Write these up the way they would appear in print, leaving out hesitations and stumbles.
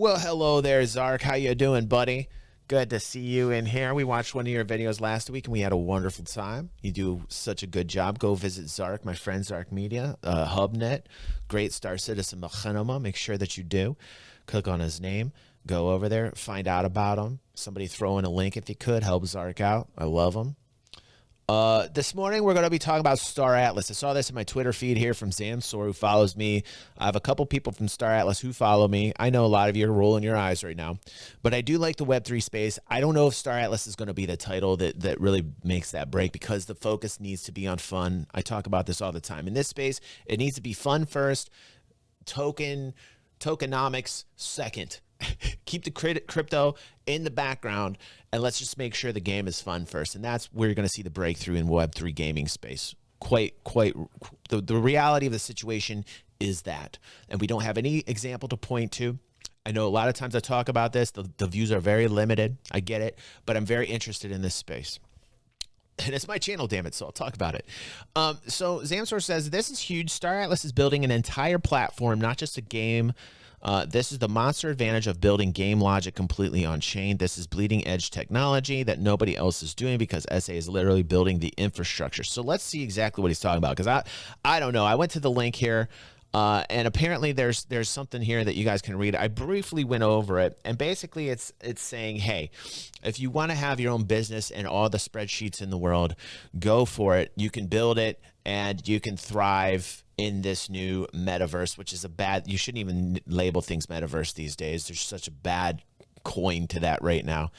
Well, hello there, Zark. How you doing, buddy? Good to see you in here. We watched one of your videos last week, and we had a wonderful time. You do such a good job. Go visit Zark, my friend Zark Media, HubNet, great Star Citizen Machinima. Make sure that you do. Click on his name. Go over there. Find out about him. Somebody throw in a link if you could. Help Zark out. I love him. This morning, we're going to be talking about Star Atlas. I saw this in my Twitter feed here from Zamsor, who follows me. I have a couple people from Star Atlas who follow me. I know a lot of you are rolling your eyes right now, but I do like the Web3 space. I don't know if Star Atlas is going to be the title that really makes that break, because the focus needs to be on fun. I talk about this all the time. In this space, it needs to be fun first, tokenomics second. Keep the crypto in the background, and let's just make sure the game is fun first. And that's where you're going to see the breakthrough in Web3 gaming space. The reality of the situation is that, and we don't have any example to point to. I know a lot of times I talk about this. The views are very limited. I get it, but I'm very interested in this space. And it's my channel, damn it, so I'll talk about it. So Zamsor says, this is huge. Star Atlas is building an entire platform, not just a game. This is the monster advantage of building game logic completely on chain. This is bleeding edge technology that nobody else is doing, because SA is literally building the infrastructure. So let's see exactly what he's talking about, because I don't know. I went to the link here, and apparently there's something here that you guys can read. I briefly went over it, and basically it's saying, hey, if you want to have your own business and all the spreadsheets in the world, go for it. You can build it, and you can thrive in this new metaverse, which is you shouldn't even label things metaverse these days. There's such a bad coin to that right now.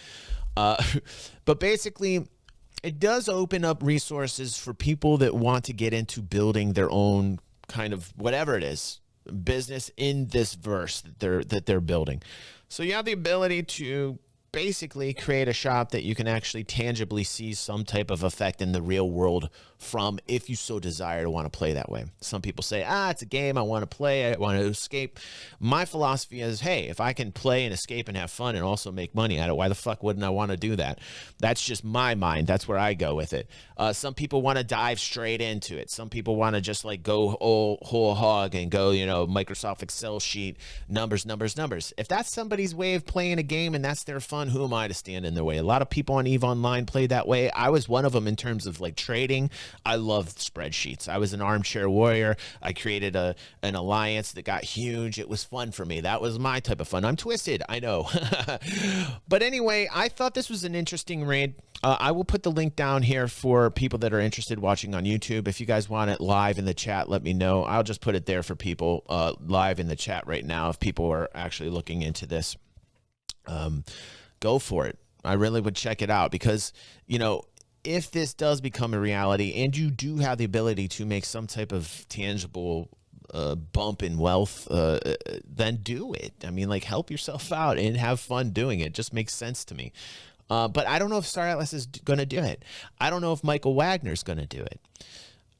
But basically, it does open up resources for people that want to get into building their own kind of whatever it is, business in this verse that they're building. So you have the ability to basically create a shop that you can actually tangibly see some type of effect in the real world from, if you so desire to want to play that way. Some people say, it's a game, I want to play, I want to escape. My philosophy is, hey, if I can play and escape and have fun and also make money at it, why the fuck wouldn't I want to do that? That's just my mind. That's where I go with it. Some people want to dive straight into it. Some people want to just like go whole hog and go, Microsoft Excel sheet, numbers. If that's somebody's way of playing a game and that's their fun, who am I to stand in their way? A lot of people on EVE Online play that way. I was one of them in terms of like trading. I loved spreadsheets. I was an armchair warrior. I created an alliance that got huge. It was fun for me. That was my type of fun. I'm twisted, I know. But anyway, I thought this was an interesting raid. I will put the link down here for people that are interested watching on YouTube. If you guys want it live in the chat, let me know. I'll just put it there for people live in the chat right now if people are actually looking into this. Go for it. I really would check it out, because, if this does become a reality and you do have the ability to make some type of tangible bump in wealth, then do it. I mean, like, help yourself out and have fun doing it. Just makes sense to me. But I don't know if Star Atlas is going to do it. I don't know if Michael Wagner's going to do it.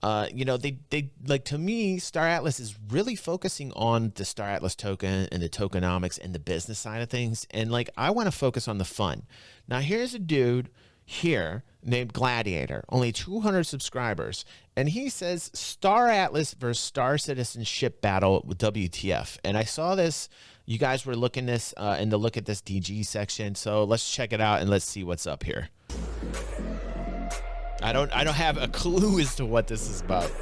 They like, to me, Star Atlas is really focusing on the Star Atlas token and the tokenomics and the business side of things. And like, I want to focus on the fun. Now, here's a dude here named Gladiator, only 200 subscribers. And he says Star Atlas versus Star Citizen ship battle with WTF. And I saw this, you guys were looking this in the look at this DG section. So let's check it out and let's see what's up here. I don't have a clue as to what this is about.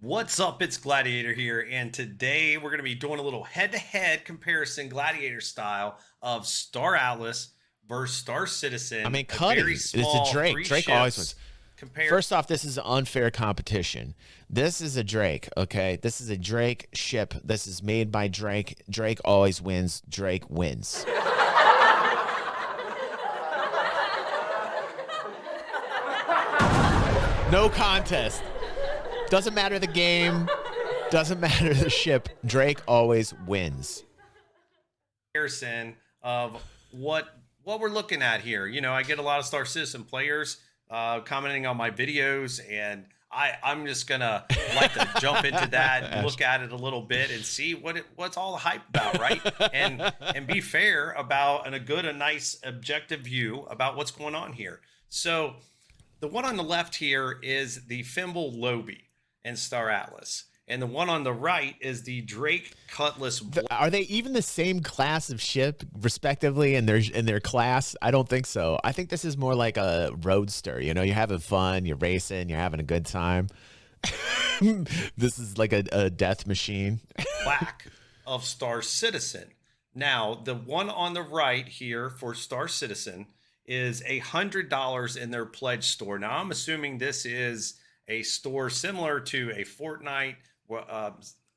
What's up? It's Gladiator here, and today we're going to be doing a little head-to-head comparison, Gladiator style, of Star Atlas versus Star Citizen. I mean, it's a Drake. Drake always wins. First off, this is an unfair competition. This is a Drake, okay? This is a Drake ship. This is made by Drake. Drake always wins. Drake wins. No contest. Doesn't matter the game. Doesn't matter the ship. Drake always wins. Comparison of what we're looking at here. I get a lot of Star Citizen players commenting on my videos, and I'm just gonna like to jump into that and look at it a little bit and see what's all the hype about, right? And be fair about a nice objective view about what's going on here. So the one on the left here is the Fimble Lobby in Star Atlas. and the one on the right is the Drake Cutlass. Are they even the same class of ship, respectively, in their class? I don't think so. I think this is more like a roadster. You know, you're having fun, you're racing, you're having a good time. This is like a death machine. Plaque of Star Citizen. Now, the one on the right here for Star Citizen is $100 in their pledge store. Now, I'm assuming this is a store similar to a Fortnite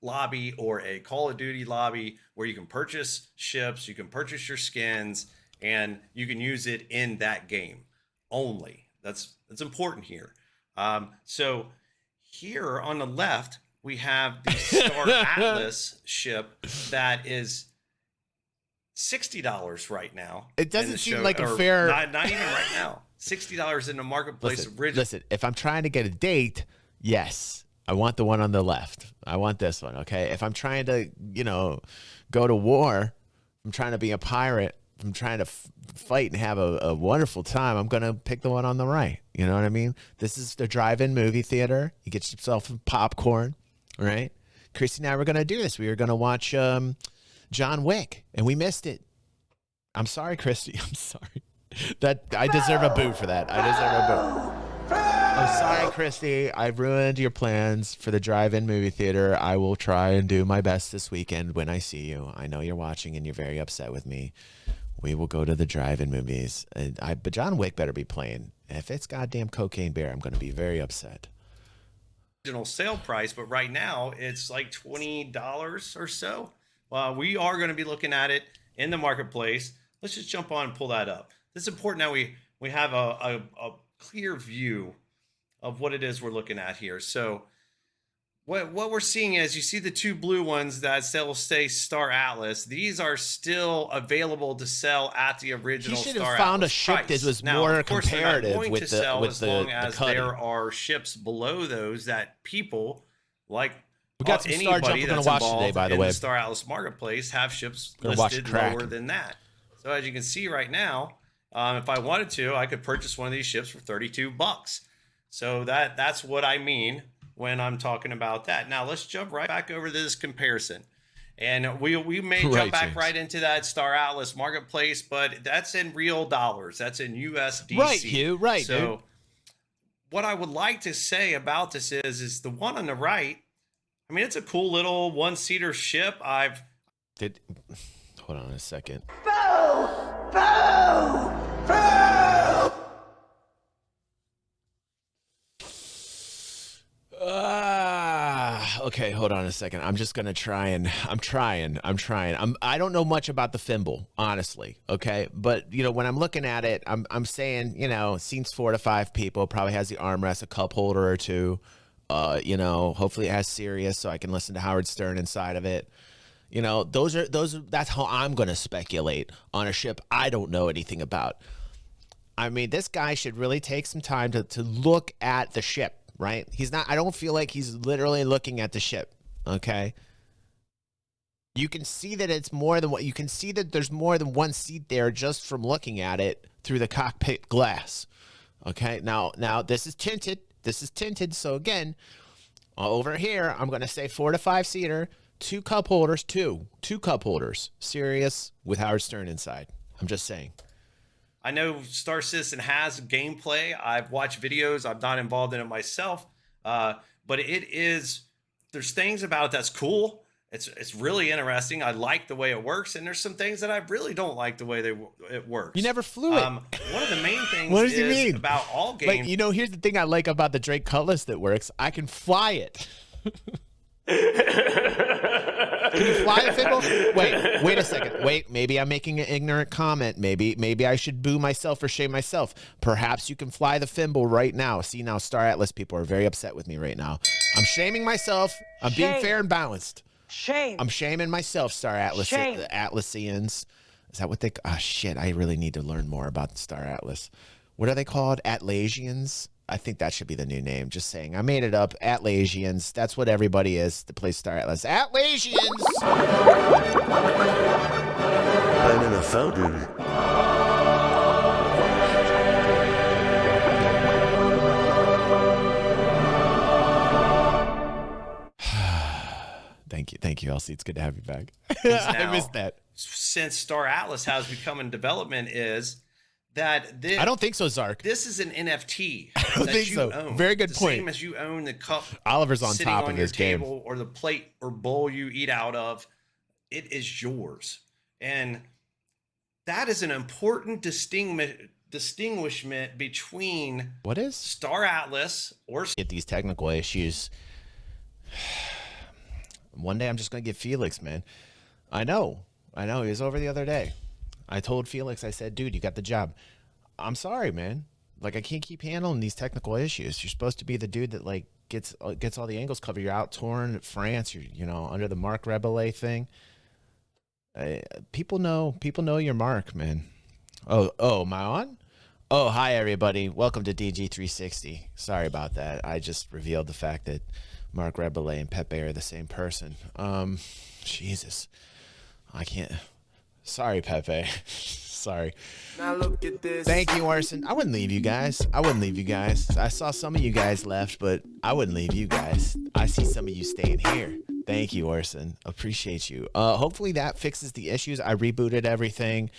lobby or a Call of Duty lobby where you can purchase ships, you can purchase your skins, and you can use it in that game only. That's important here. So here on the left, we have the Star Atlas ship that is $60 right now. It doesn't seem like a fair. Not even right now. $60 in the marketplace. Listen, if I'm trying to get a date, yes, I want the one on the left. I want this one. Okay. If I'm trying to, go to war, I'm trying to be a pirate, I'm trying to fight and have a wonderful time, I'm going to pick the one on the right. You know what I mean? This is the drive-in movie theater. You get yourself some popcorn, right? Christy and I were going to do this. We were going to watch John Wick, and we missed it. I'm sorry, Christy. I'm sorry. That I deserve a boo for that. I deserve a boo. I'm sorry, Christy. I've ruined your plans for the drive-in movie theater. I will try and do my best this weekend when I see you. I know you're watching and you're very upset with me. We will go to the drive-in movies. But John Wick better be playing. If it's goddamn Cocaine Bear, I'm going to be very upset. Original sale price, but right now it's like $20 or so. We are going to be looking at it in the marketplace. Let's just jump on and pull that up. It's important that we have a clear view of what it is we're looking at here. So what we're seeing is, you see the two blue ones that still say Star Atlas. These are still available to sell at the original Star Atlas. You should have found a ship that was more comparative with the as long as there are ships below those that people like. We got some Star Jump we're going to watch today, by the way. The Star Atlas marketplace have ships listed lower than that. So as you can see right now, if I wanted to, I could purchase one of these ships for $32. So that's what I mean when I'm talking about that. Now let's jump right back over to this comparison, and we may jump back right into that Star Atlas marketplace, but that's in real dollars. That's in USDC. Right, Hugh. Right. So dude, what I would like to say about this is the one on the right. I mean, it's a cool little one-seater ship. Hold on a second. Boo! Boo! Boo! Okay, hold on a second. I'm just gonna try and I'm trying. I don't know much about the thimble, honestly. Okay, but when I'm looking at it, I'm saying seems 4 to 5 people. Probably has the armrest, a cup holder or two. Hopefully it has Sirius so I can listen to Howard Stern inside of it. That's how I'm going to speculate on a ship I don't know anything about. I mean, this guy should really take some time to look at the ship, right? I don't feel like he's literally looking at the ship. Okay. You can see that it's more than you can see that there's more than one seat there just from looking at it through the cockpit glass. Okay. Now this is tinted. So again, over here, I'm going to say 4 to 5 seater, 2 cup holders, two cup holders, Sirius with Howard Stern inside. I'm just saying. I know Star Citizen has gameplay. I've watched videos. I'm not involved in it myself. But there's things about it that's cool. It's really interesting. I like the way it works, and there's some things that I really don't like the way it works. You never flew it. One of the main things what does you mean? About all games. Here's the thing I like about the Drake Cutlass that works. I can fly it. Can you fly the thimble? Wait a second. Maybe I'm making an ignorant comment. Maybe I should boo myself or shame myself. Perhaps you can fly the thimble right now. See, now Star Atlas people are very upset with me right now. I'm shaming myself. I'm being fair and balanced. Shame. I'm shaming myself, Star Atlas. Shame. The Atlasians. Is that what they... Oh, shit. I really need to learn more about the Star Atlas. What are they called? Atlasians? I think that should be the new name. Just saying. I made it up. Atlasians. That's what everybody is that plays Star Atlas. Atlasians! I'm in a fountain. Thank you, Elsie. It's good to have you back. Is I now, missed that. since Star Atlas has become in development, is that this, I don't think so, Zark. this is an NFT I don't that think you so. own. Very good the point. Same as you own the cup Oliver's on sitting top on of your this game. table or the plate or bowl you eat out of. It is yours. And that is an important distinguishment between What is? Star Atlas or Get these technical issues. One day I'm just going to get Felix, man. I know. He was over the other day. I told Felix, I said, dude, you got the job. I'm sorry, man. Like, I can't keep handling these technical issues. You're supposed to be the dude that, like, gets all the angles covered. You're out touring France. You're, under the Marc Rebellet thing. People know your mark, man. Oh, am I on? Oh, hi, everybody. Welcome to DG360. Sorry about that. I just revealed the fact that Marc Rebellet and Pepe are the same person. Jesus. I can't. Sorry, Pepe. Sorry. Now look at this. Thank you, Orson. I wouldn't leave you guys. I saw some of you guys left, but I wouldn't leave you guys. I see some of you staying here. Thank you, Orson. Appreciate you. Hopefully that fixes the issues. I rebooted everything.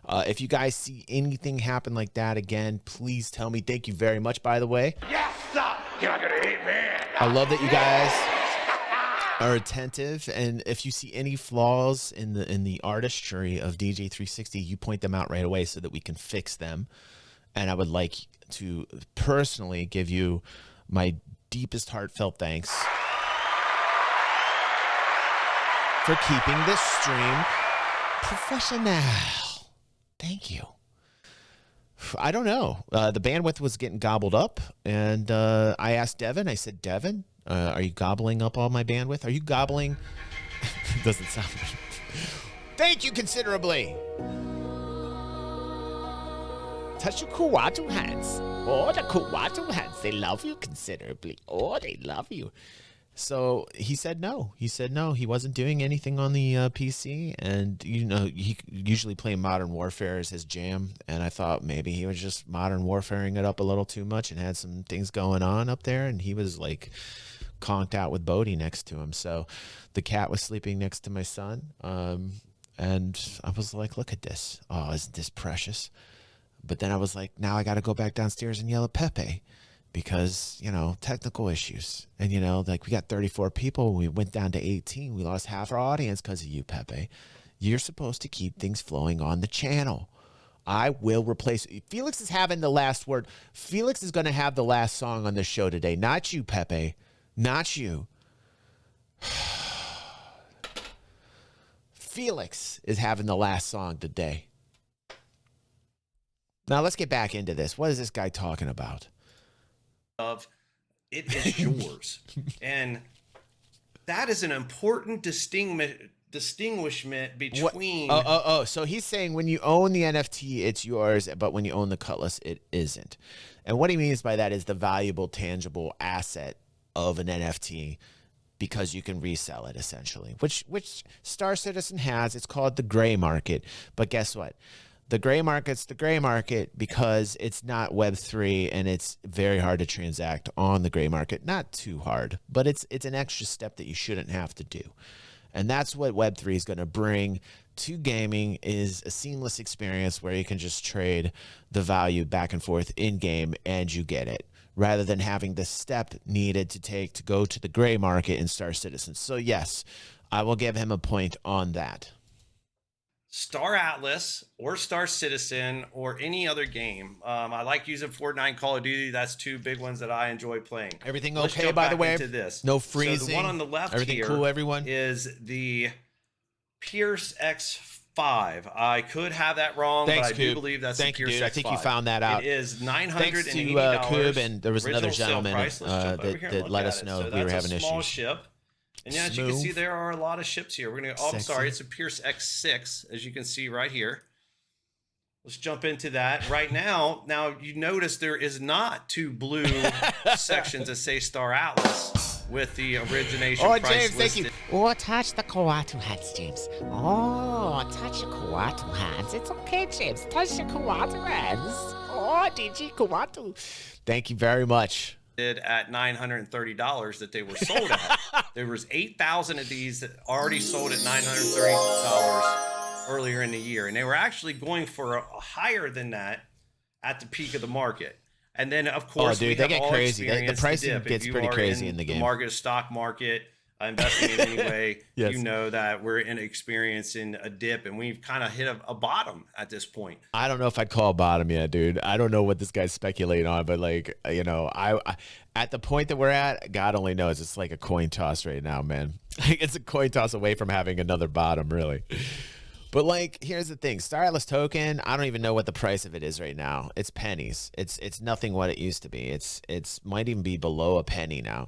If you guys see anything happen like that again, please tell me. Thank you very much, by the way. Yes, sir. You're gonna eat me. I love that you guys are attentive, and if you see any flaws in the artistry of DJ360, you point them out right away so that we can fix them. And I would like to personally give you my deepest heartfelt thanks for keeping this stream professional. Thank you. I don't know. The bandwidth was getting gobbled up, and I asked Devin. I said, Devin, are you gobbling up all my bandwidth? Are you gobbling? Doesn't sound. Thank you considerably. Touch your Kuwatu hands. Oh, the Kuwatu hands. They love you considerably. Oh, they love you. So he said no. He said no. He wasn't doing anything on the PC, and he usually play Modern Warfare as his jam. And I thought maybe he was just Modern Warfaring it up a little too much and had some things going on up there. And he was like conked out with Bodhi next to him. So the cat was sleeping next to my son, and I was like, "Look at this! Oh, isn't this precious?" But then I was like, "Now I got to go back downstairs and yell at Pepe." Because, technical issues. And, like we got 34 people. We went down to 18. We lost half our audience because of you, Pepe. You're supposed to keep things flowing on the channel. I will replace. Felix is having the last word. Felix is going to have the last song on this show today. Not you, Pepe. Not you. Felix is having the last song today. Now let's get back into this. What is this guy talking about? Of it is yours. And that is an important distinguishment between so he's saying when you own the NFT it's yours, but when you own the Cutlass it isn't. And what he means by that is the valuable tangible asset of an NFT, because you can resell it essentially, which Star Citizen has. It's called the gray market. But guess what? The gray market's the gray market because it's not Web3, and it's very hard to transact on the gray market. Not too hard, but it's an extra step that you shouldn't have to do. And that's what Web3 is going to bring to gaming, is a seamless experience where you can just trade the value back and forth in game and you get it, rather than having the step needed to go to the gray market in Star Citizen. So yes, I will give him a point on that. Star Atlas or Star Citizen or any other game. I like using Fortnite and Call of Duty. That's two big ones that I enjoy playing. Everything Let's okay, jump by the back way? into this. No So freezing? the one on the left Everything here cool, everyone? is the Pierce X5. I could have that wrong, Thanks, but I do Coob. believe that's Thank the you, Pierce dude. X5. I think you found that out. It is $980. Thanks to Coob, and there was another Original sale gentleman price. Let's jump over here and that look let at us it. know So we were that's having a small issues. ship. And yeah, as you can see, there are a lot of ships here. We're gonna. Oh, I'm Sexy. sorry, it's a Pierce X6, as you can see right here. Let's jump into that right now. Now you notice there is not two blue sections that say Star Atlas with the origination Oh, price James, thank you. listed. Oh, touch the Kawatu hands, James. Oh, touch your Kawatu hands. It's okay, James. Touch your Kawatu hands. Oh, DG Kawatu. Thank you very much. did at $930 that they were sold at. There was 8,000 of these that already sold at $930 earlier in the year, and they were actually going for a higher than that at the peak of the market. And then, of course, dude, we they have get all crazy. The experienced pricing dip. gets If you pretty are crazy in the game. market, stock market, investing in any way, Yes. you know that we're experiencing a dip, and we've kind of hit a bottom at this point. I don't know if I'd call a bottom yet, dude. I don't know what this guy's speculating on, but like, you know, I at the point that we're at, God only knows. It's like a coin toss right now, man. It's a coin toss away from having another bottom, really. But like, here's the thing: Star Atlas token. I don't even know what the price of it is right now. It's pennies. It's nothing what it used to be. It's might even be below a penny now.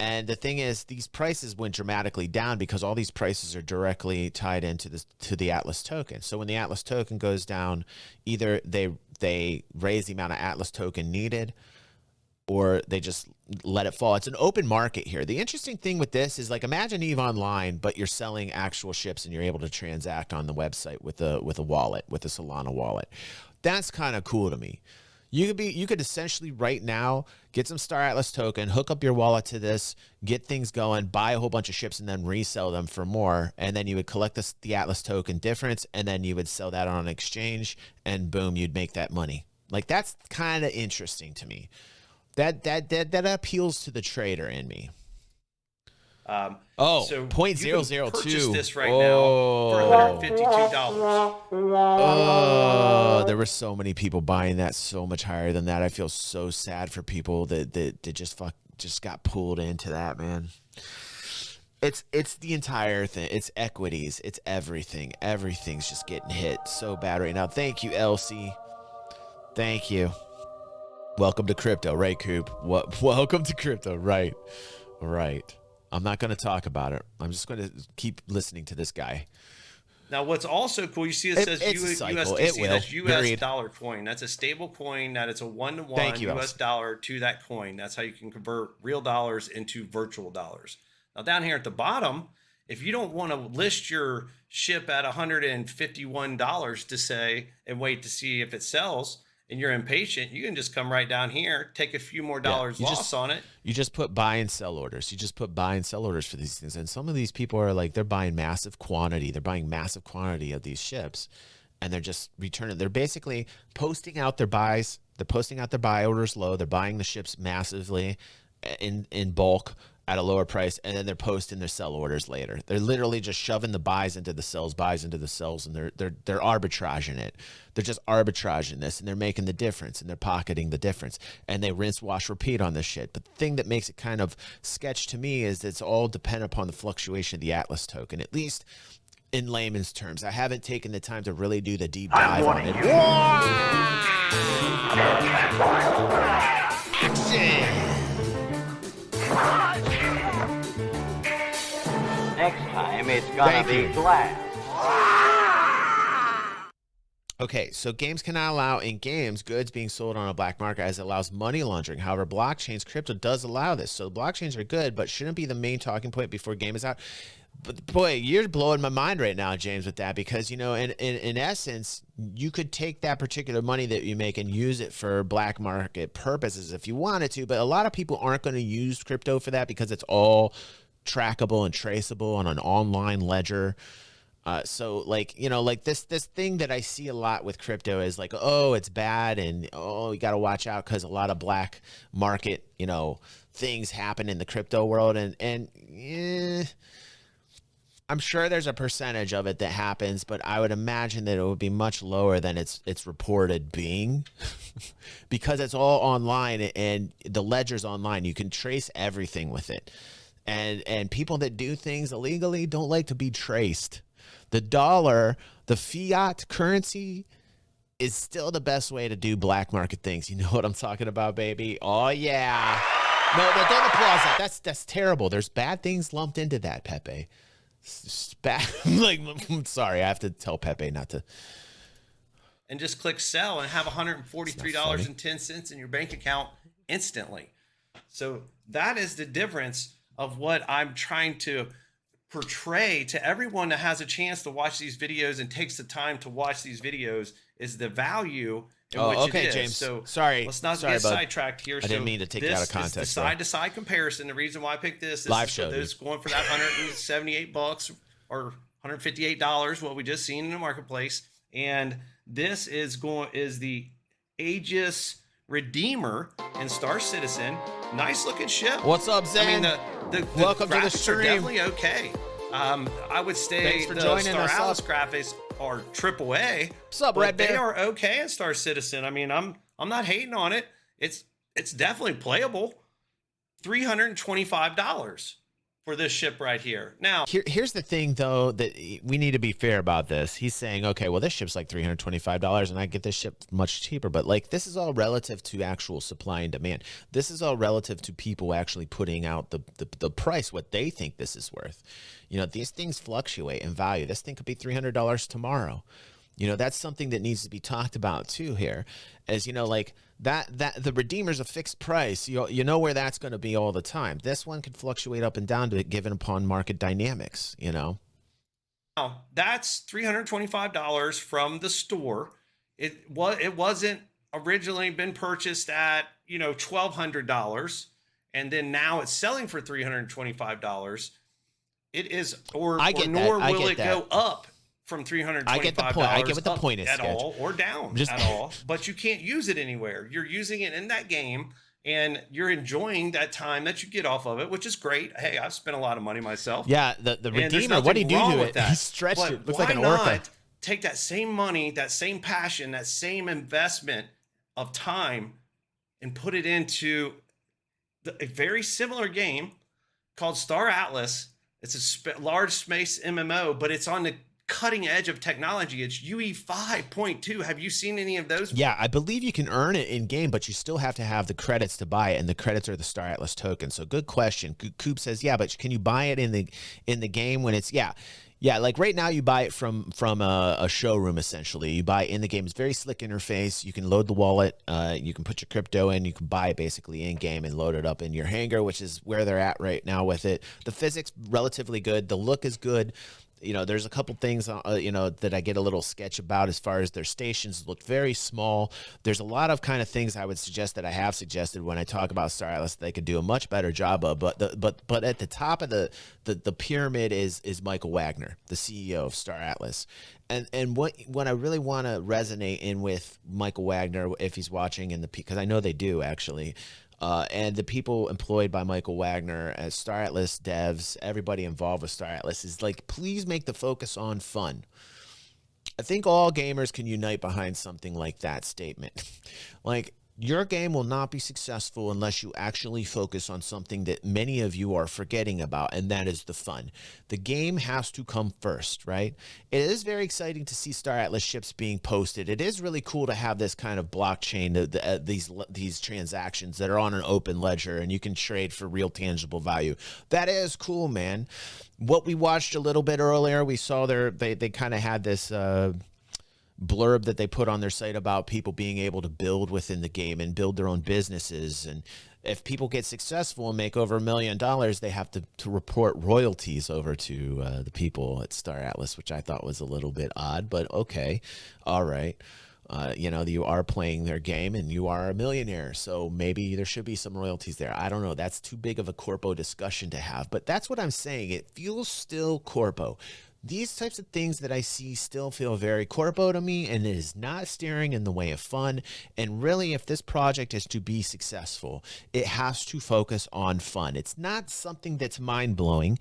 And the thing is, these prices went dramatically down because all these prices are directly tied into the Atlas token. So when the Atlas token goes down, either they raise the amount of Atlas token needed, or they just let it fall. It's an open market here. The interesting thing with this is, like, imagine EVE Online, but you're selling actual ships and you're able to transact on the website with a wallet, with a Solana wallet. That's kind of cool to me. You could essentially right now get some Star Atlas token, hook up your wallet to this, get things going, buy a whole bunch of ships, and then resell them for more. And then you would collect the Atlas token difference, and then you would sell that on an exchange, and boom, you'd make that money. Like, that's kind of interesting to me. That appeals to the trader in me. So .002. Purchase this right now for $152. Oh, there were so many people buying that so much higher than that. I feel so sad for people that just got pulled into that, man. It's the entire thing. It's equities. It's everything. Everything's just getting hit so bad right now. Thank you, Elsie. Thank you. Welcome to crypto, right, Coop? Welcome to crypto, right? Right. I'm not going to talk about it. I'm just going to keep listening to this guy. Now, what's also cool, you see it says USDC. That's US dollar coin. That's a stable coin. That it's a 1-to-1 US dollar to that coin. That's how you can convert real dollars into virtual dollars. Now, down here at the bottom, if you don't want to list your ship at $151 to say and wait to see if it sells, and you're impatient, you can just come right down here, take a few more dollars loss on it. You just put buy and sell orders. You just put buy and sell orders for these things. And some of these people are like, they're buying massive quantity. They're buying massive quantity of these ships, and they're just returning. They're basically posting out their buys. They're posting out their buy orders low. They're buying the ships massively in bulk at a lower price, and then they're posting their sell orders later. They're literally just shoving the buys into the sells, and they're arbitraging it. They're just arbitraging this, and they're making the difference, and they're pocketing the difference, and they rinse, wash, repeat on this shit. But the thing that makes it kind of sketch to me is it's all dependent upon the fluctuation of the Atlas token, at least in layman's terms. I haven't taken the time to really do the deep dive on it. Action! Next time, it's gonna be glass. Okay, so games cannot allow in games goods being sold on a black market as it allows money laundering. However, blockchains, crypto does allow this. So blockchains are good, but shouldn't be the main talking point before a game is out. But boy, you're blowing my mind right now, James, with that, because, you know, in essence, you could take that particular money that you make and use it for black market purposes if you wanted to. But a lot of people aren't going to use crypto for that because it's all trackable and traceable on an online ledger. So like, you know, like this thing that I see a lot with crypto is like, oh, it's bad, and oh, you got to watch out because a lot of black market, you know, things happen in the crypto world, and I'm sure there's a percentage of it that happens, but I would imagine that it would be much lower than it's reported being because it's all online and the ledger's online. You can trace everything with it. And people that do things illegally don't like to be traced. The dollar, the fiat currency, is still the best way to do black market things. You know what I'm talking about, baby? Oh yeah. No, don't applaud that. That's terrible. There's bad things lumped into that, Pepe. Like, I'm sorry, I have to tell Pepe not to. And just click sell and have $143.10 in your bank account instantly. So that is the difference of what I'm trying to portray to everyone that has a chance to watch these videos and takes the time to watch these videos, is the value Oh, which okay, it is. James. So Sorry. let's not Sorry, get bud. sidetracked here. I didn't mean to take you out of context, This is the bro. side-to-side comparison. The reason why I picked this Live is show, for those going for that $178 or $158, what we just seen in the marketplace. And this is the Aegis Redeemer in Star Citizen. Nice looking ship. What's up, Zen? I mean, the Welcome to the graphics are stream. definitely okay. I would say Thanks for the joining Star us Atlas up. graphics are AAA. What's up, but Red they Bear? are okay in Star Citizen. I mean, I'm not hating on it. It's definitely playable. $325 for this ship right here. Now, Here's the thing, though, that we need to be fair about this. He's saying, okay, well, this ship's like $325, and I get this ship much cheaper. But, like, this is all relative to actual supply and demand. This is all relative to people actually putting out the price, what they think this is worth. You know, these things fluctuate in value. This thing could be $300 tomorrow. You know, that's something that needs to be talked about, too, here. As, you know, like, that the Redeemer's a fixed price. You know where that's going to be all the time. This one could fluctuate up and down to it given upon market dynamics, you know. Now that's $325 from the store. It wasn't originally been purchased at $1,200, and then now it's selling for $325. It is, or nor will it go up from $325. I get the point. I get what the point is, at Sketch. all, or down at all. But you can't use it anywhere. You're using it in that game, and you're enjoying that time that you get off of it, which is great. Hey, I've spent a lot of money myself. Yeah, the And there's Redeemer, what did he do nothing to wrong it? with He stretched But it. Looks like why an orca. not take that same money, that same passion, that same investment of time and put it into a very similar game called Star Atlas. It's a large space MMO, but it's on the cutting edge of technology. It's UE 5.2. Have you seen any of those? Yeah, I believe you can earn it in game, but you still have to have the credits to buy it, and the credits are the Star Atlas token. So good question. Coop says, yeah, but can you buy it in the game when it's yeah, like right now you buy it from a showroom essentially. You buy it in the game. It's very slick interface. You can load the wallet. You can put your crypto in. You can buy it basically in game and load it up in your hangar, which is where they're at right now with it. The physics relatively good. The look is good. You know, there's a couple things, that I get a little sketch about as far as their stations look very small. There's a lot of kind of things I would suggest that I have suggested when I talk about Star Atlas that they could do a much better job of. But at the top of the pyramid is Michael Wagner, the CEO of Star Atlas. And what I really want to resonate in with Michael Wagner, if he's watching, because I know they do actually, and the people employed by Michael Wagner as Star Atlas devs, everybody involved with Star Atlas, is like, please make the focus on fun. I think all gamers can unite behind something like that statement. Like, your game will not be successful unless you actually focus on something that many of you are forgetting about, and that is the fun. The game has to come first, right? It is very exciting to see Star Atlas ships being posted. It is really cool to have this kind of blockchain, these transactions that are on an open ledger, and you can trade for real tangible value. That is cool, man. What we watched a little bit earlier, we saw they kind of had this blurb that they put on their site about people being able to build within the game and build their own businesses. And if people get successful and make over $1 million, they have to report royalties over to the people at Star Atlas, which I thought was a little bit odd, but okay. All right. You are playing their game and you are a millionaire, so maybe there should be some royalties there. I don't know. That's too big of a corpo discussion to have, but that's what I'm saying. It feels still corpo. These types of things that I see still feel very corpo to me, and it is not steering in the way of fun. And really, if this project is to be successful, it has to focus on fun. It's not something that's mind-blowing,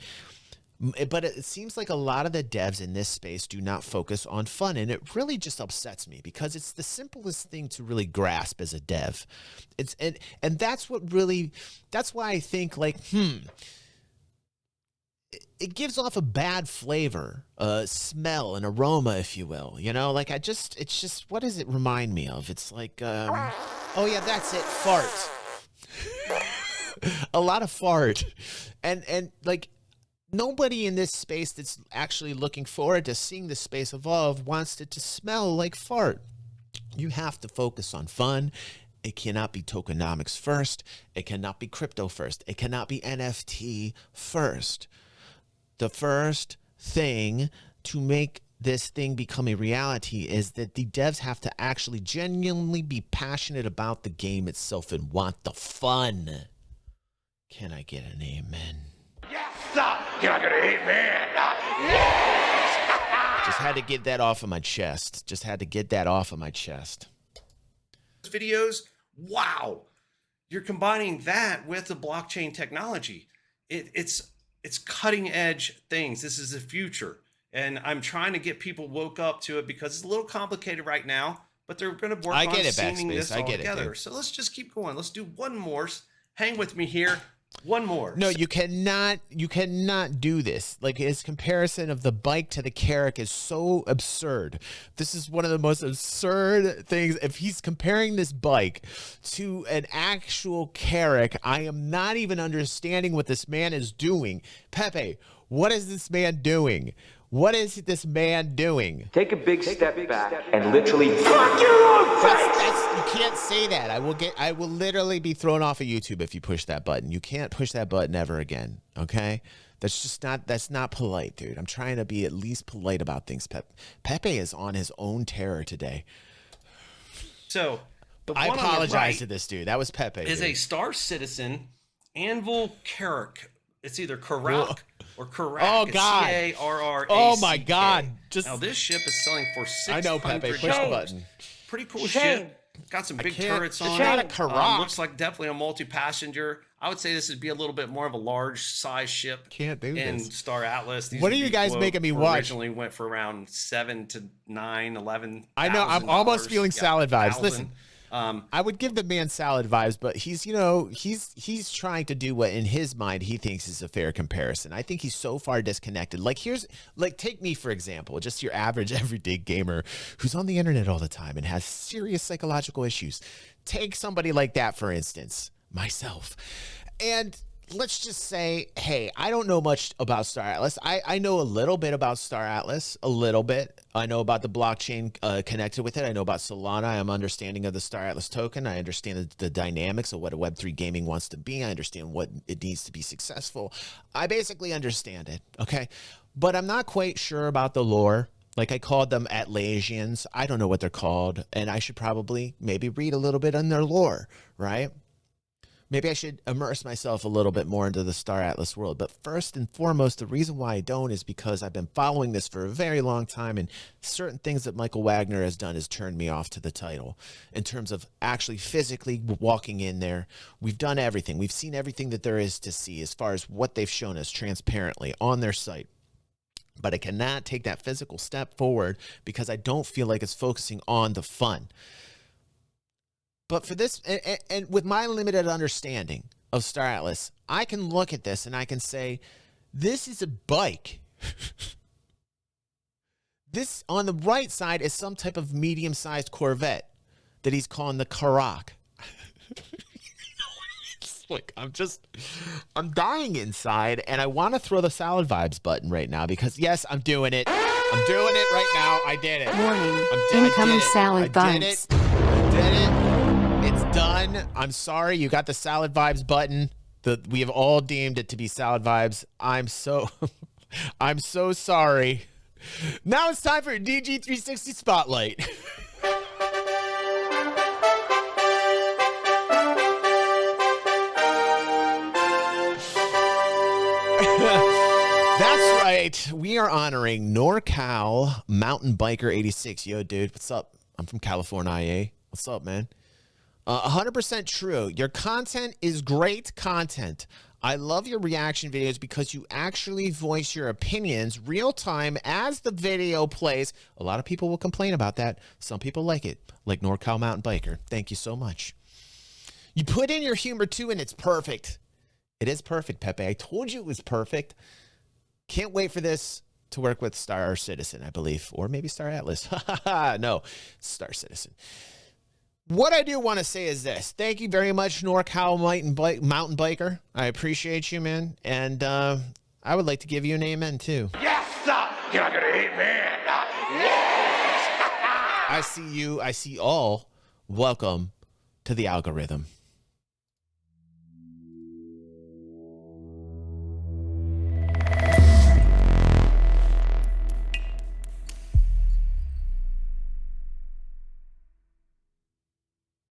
but it seems like a lot of the devs in this space do not focus on fun, and it really just upsets me because it's the simplest thing to really grasp as a dev. And that's why I think, like, it gives off a bad flavor, smell, and aroma, if you will. You know, like it's just, what does it remind me of? It's like, oh yeah, that's it, fart. A lot of fart. And like, nobody in this space that's actually looking forward to seeing the space evolve wants it to smell like fart. You have to focus on fun. It cannot be tokenomics first. It cannot be crypto first. It cannot be NFT first. The first thing to make this thing become a reality is that the devs have to actually genuinely be passionate about the game itself and want the fun. Can I get an amen? Yes, sir. Can I get an amen? Yes. Just had to get that off of my chest. Just had to get that off of my chest. Videos, wow. You're combining that with the blockchain technology. It's cutting edge things. This is the future. And I'm trying to get people woke up to it because it's a little complicated right now, but they're going to work on seaming this all together. So let's just keep going. Let's do one more. Hang with me here. One more. No, you cannot do this. Like, his comparison of the bike to the Carrack is so absurd. This is one of the most absurd things. If he's comparing this bike to an actual Carrack, I am not even understanding what this man is doing. Pepe, what is this man doing? What is this man doing? Take a big step back and literally fuck your own face. You can't say that. I will literally be thrown off of YouTube if you push that button. You can't push that button ever again. Okay? That's not polite, dude. I'm trying to be at least polite about things. Pepe is on his own terror today. So I apologize to this dude. That was Pepe. Is a Star Citizen Anvil Carrack. It's either Carrack or Carrack. Oh God! C-A-R-R-A-C-K. Oh my God! Now this ship is selling for $600. I know, Pepe. Push the button. Pretty cool ship. Got some big turrets on it. Looks like definitely a multi-passenger. I would say this would be a little bit more of a large size ship. Can't do in this. Star Atlas. These What are you guys making me watch? Originally went for around 7 to 9, 11. I know. I'm almost feeling salad vibes. 1,000. Listen. I would give the man salad vibes, but he's trying to do what in his mind he thinks is a fair comparison. I think he's so far disconnected. Take me for example, just your average everyday gamer who's on the internet all the time and has serious psychological issues. Take somebody like that, for instance, myself. And let's just say, hey, I don't know much about Star Atlas. I know a little bit about Star Atlas, a little bit. I know about the blockchain connected with it. I know about Solana. I have understanding of the Star Atlas token. I understand the dynamics of what a Web3 gaming wants to be. I understand what it needs to be successful. I basically understand it, okay? But I'm not quite sure about the lore. Like, I called them Atlassians. I don't know what they're called, and I should probably maybe read a little bit on their lore, right? Maybe I should immerse myself a little bit more into the Star Atlas world. But first and foremost, the reason why I don't is because I've been following this for a very long time, and certain things that Michael Wagner has done has turned me off to the title in terms of actually physically walking in there. We've done everything. We've seen everything that there is to see as far as what they've shown us transparently on their site. But I cannot take that physical step forward because I don't feel like it's focusing on the fun. But for this, and with my limited understanding of Star Atlas, I can look at this and I can say, this is a bike. This, on the right side, is some type of medium-sized Corvette that he's calling the Carrack. Like, I'm dying inside, and I want to throw the salad vibes button right now because, yes, I'm doing it. I'm doing it right now. I did it. Warning, incoming salad vibes. I did it. It's done. I'm sorry. You got the salad vibes button. We have all deemed it to be salad vibes. I'm so sorry. Now it's time for a DG360 Spotlight. That's right. We are honoring NorCal Mountain Biker 86. Yo, dude, what's up? I'm from California, IA. What's up, man? 100% true. Your content is great content. I love your reaction videos because you actually voice your opinions real time as the video plays. A lot of people will complain about that. Some people like it, like NorCal Mountain Biker. Thank you so much. You put in your humor too, and it's perfect. It is perfect, Pepe. I told you it was perfect. Can't wait for this to work with Star Citizen, I believe, or maybe Star Atlas. No, Star Citizen. What I do want to say is this. Thank you very much, NorCal Mountain Biker. I appreciate you, man. And I would like to give you an amen, too. Yes, sir. Can I get an amen? Yes. I see you. I see all. Welcome to the algorithm.